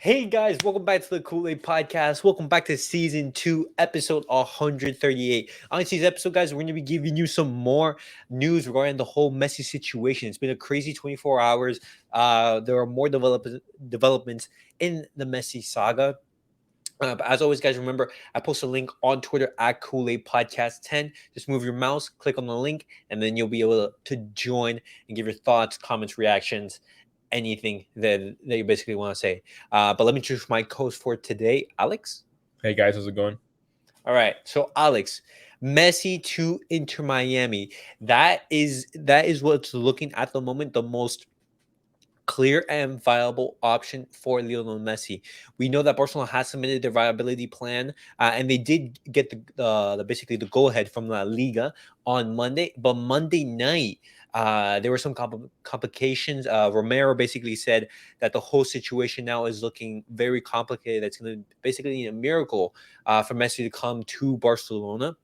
Hey guys, welcome back to the Kool-Aid Podcast. Welcome back to season 2, episode 138. On today's episode, guys, we're going to be giving you some more news regarding the whole Messi situation. It's been a crazy 24 hours. There are more developments in the Messi saga. But as always, guys, remember I post a link on Twitter at Kool-Aid Podcast 10. Just move your mouse, click on the link, and then you'll be able to join and give your thoughts, comments, reactions, anything that you basically want to say. But let me introduce my host for today, Alex. Hey guys, how's it going? All right, so Alex, Messi to Inter Miami. That is what's looking at the moment the most clear and viable option for Lionel Messi. We know that Barcelona has submitted their viability plan, and they did get basically the go ahead from La Liga on Monday. But Monday night, there were some complications. Romero basically said that the whole situation now is looking very complicated. It's going to basically need a miracle for Messi to come to Barcelona.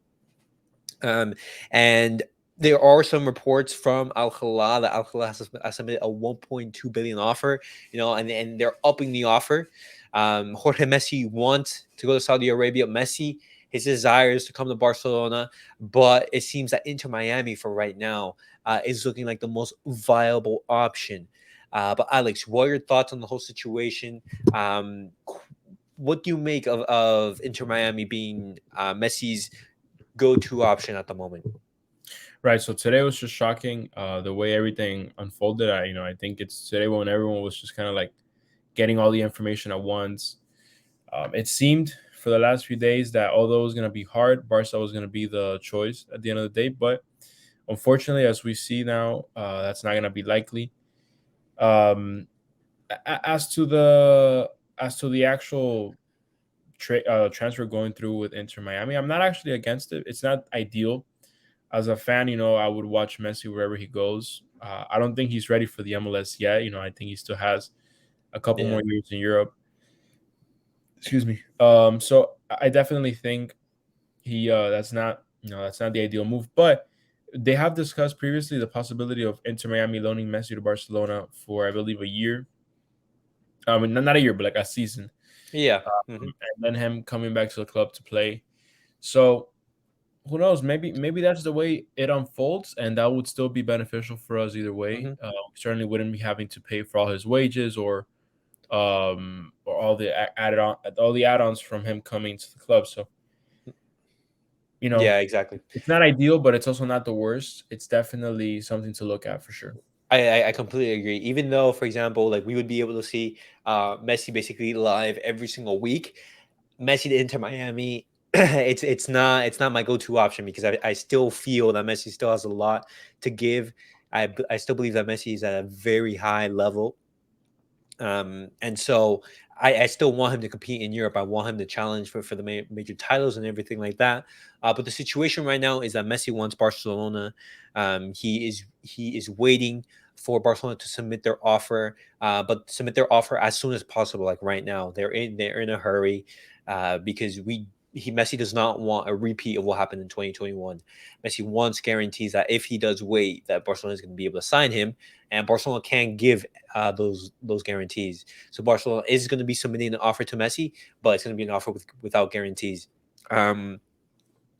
And there are some reports from Al Hilal that Al Hilal has submitted a 1.2 billion offer, and they're upping the offer. Jorge Messi wants to go to Saudi Arabia. Messi, his desire is to come to Barcelona, but it seems that Inter Miami for right now is looking like the most viable option. But Alex, what are your thoughts on the whole situation? What do you make of Inter Miami being Messi's go-to option at the moment? Right, so today was just shocking. The way everything unfolded. I think it's today when everyone was just kind of like getting all the information at once. It seemed for the last few days that although it was going to be hard, Barca was going to be the choice at the end of the day. But unfortunately, as we see now, that's not going to be likely. Um, as to the actual transfer going through with Inter Miami, I'm not actually against it. It's not ideal. As a fan, I would watch Messi wherever he goes. I don't think he's ready for the MLS yet. I think he still has a couple Yeah. more years in Europe. Excuse me. So I definitely think he that's not the ideal move. But they have discussed previously the possibility of Inter Miami loaning Messi to Barcelona for I believe a year. I mean, not a year, but like a season, Yeah. and then him coming back to the club to play. So who knows? Maybe that's the way it unfolds, and that would still be beneficial for us either way. Hmm. We certainly wouldn't be having to pay for all his wages or all the add-ons from him coming to the club. So you know, Yeah, exactly. it's not ideal, but it's also not the worst. It's definitely something to look at for sure. I completely agree. Even though, for example, like we would be able to see Messi basically live every single week, Messi to Inter Miami, it's not my go-to option because I still feel that Messi still has a lot to give. I still believe that Messi is at a very high level. And so I still want him to compete in Europe. I want him to challenge for the major titles and everything like that. But the situation right now is that Messi wants Barcelona. He is waiting for Barcelona to submit their offer, but submit their offer as soon as possible. Like right now, they're in a hurry because Messi does not want a repeat of what happened in 2021. Messi wants guarantees that if he does wait, that Barcelona is going to be able to sign him, and Barcelona can give those guarantees. So Barcelona is going to be submitting an offer to Messi, but it's going to be an offer without guarantees. Um,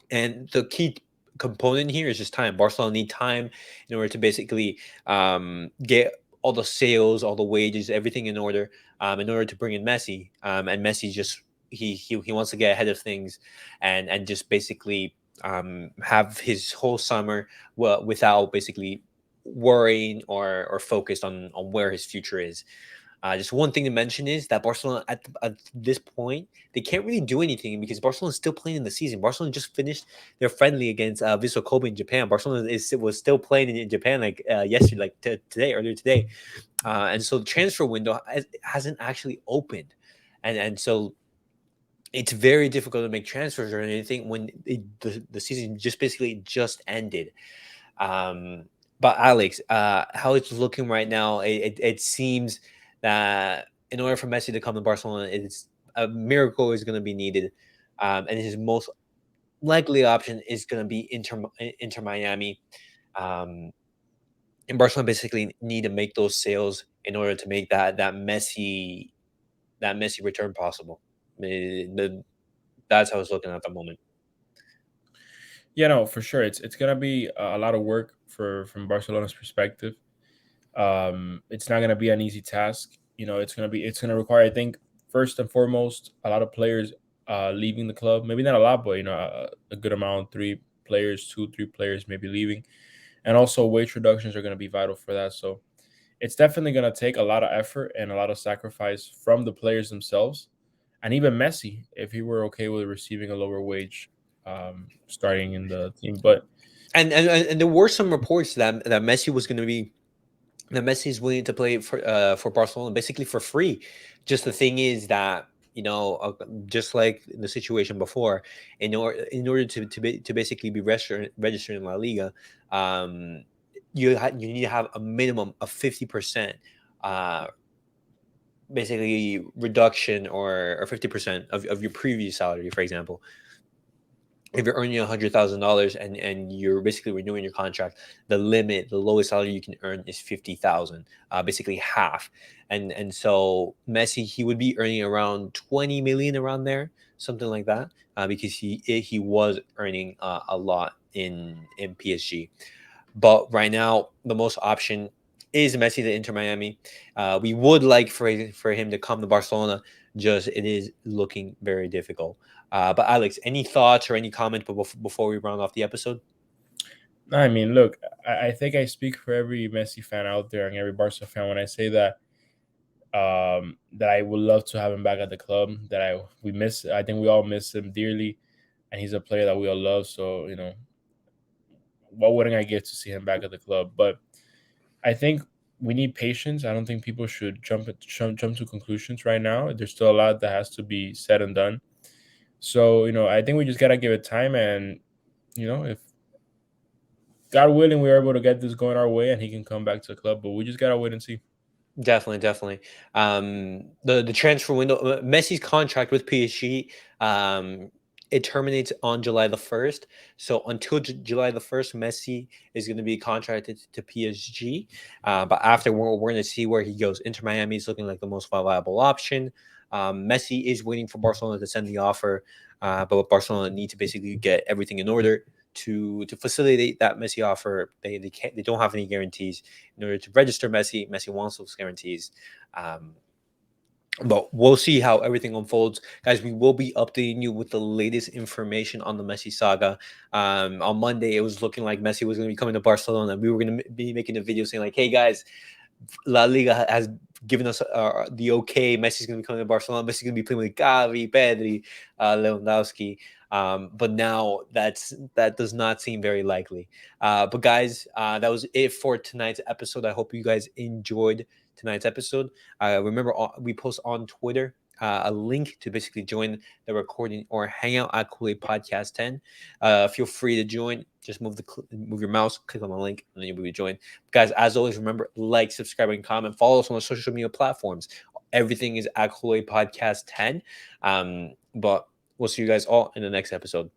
and the key component here is just time. Barcelona need time in order to basically get all the sales, all the wages, everything in order to bring in Messi. And Messi just he wants to get ahead of things and just basically have his whole summer without basically worrying or focused on where his future is. Just one thing to mention is that Barcelona at this point they can't really do anything because Barcelona is still playing in the season. Barcelona just finished their friendly against Vissel Kobe in Japan. Barcelona was still playing in Japan like yesterday, like today, earlier today, and so the transfer window hasn't actually opened, and so it's very difficult to make transfers or anything when the season just basically just ended. Um, but Alex, how it's looking right now, it seems that in order for Messi to come to Barcelona, it's a miracle is going to be needed, and his most likely option is going to be Inter Miami. Um, and Barcelona basically need to make those sales in order to make that Messi that Messi return possible. That's how it's looking at the moment. Yeah, no, for sure. It's gonna be a lot of work for from Barcelona's perspective. It's not gonna be an easy task. It's gonna require, I think, first and foremost, a lot of players leaving the club. Maybe not a lot, but a good amount, three players, two, three players maybe leaving, and also wage reductions are gonna be vital for that. So it's definitely gonna take a lot of effort and a lot of sacrifice from the players themselves, and even Messi, if he were okay with receiving a lower wage, starting in the team. But And there were some reports that Messi was going to be that Messi is willing to play for Barcelona basically for free. Just the thing is that just like the situation before, in order to basically be registered in La Liga, um, you need to have a minimum of 50%. Uh, Basically reduction or 50% of your previous salary, for example. If you're earning $100,000 and you're basically renewing your contract, the lowest salary you can earn is 50,000, basically half. And so Messi, he would be earning around 20 million around there, something like that, because he was earning a lot in PSG. But right now, the most option is Messi to Inter Miami. We would like for him to come to Barcelona. Just it is looking very difficult. But Alex, any thoughts or any comment before we round off the episode? I mean, look, I think I speak for every Messi fan out there and every Barca fan when I say that that I would love to have him back at the club. I think we all miss him dearly, and he's a player that we all love. So what wouldn't I give to see him back at the club? But I think we need patience. I don't think people should jump to conclusions right now. There's still a lot that has to be said and done. So I think we just gotta give it time, and if God willing, we are able to get this going our way, and he can come back to the club. But we just gotta wait and see. Definitely, definitely. The transfer window, Messi's contract with PSG, it terminates on July 1st. So until July 1st, Messi is going to be contracted to PSG. But after, we're going to see where he goes. Inter Miami is looking like the most viable option. Messi is waiting for Barcelona to send the offer, but Barcelona need to basically get everything in order to facilitate that Messi offer. They don't have any guarantees in order to register Messi. Messi wants those guarantees. Um, but we'll see how everything unfolds, guys. We will be updating you with the latest information on the Messi saga. On Monday, it was looking like Messi was going to be coming to Barcelona. We were going to be making a video saying like, "Hey guys, La Liga has given us the okay. Messi's going to be coming to Barcelona. Messi's going to be playing with Gavi, Pedri, Lewandowski." But now that does not seem very likely. But guys, that was it for tonight's episode. I hope you guys enjoyed tonight's episode. Remember, we post on Twitter a link to basically join the recording or hang out at Kool-Aid Podcast 10. Feel free to join. Just move your mouse, click on the link, and then you'll be joined. Guys, as always, remember, like, subscribe, and comment. Follow us on the social media platforms. Everything is at Kool-Aid Podcast 10. But we'll see you guys all in the next episode.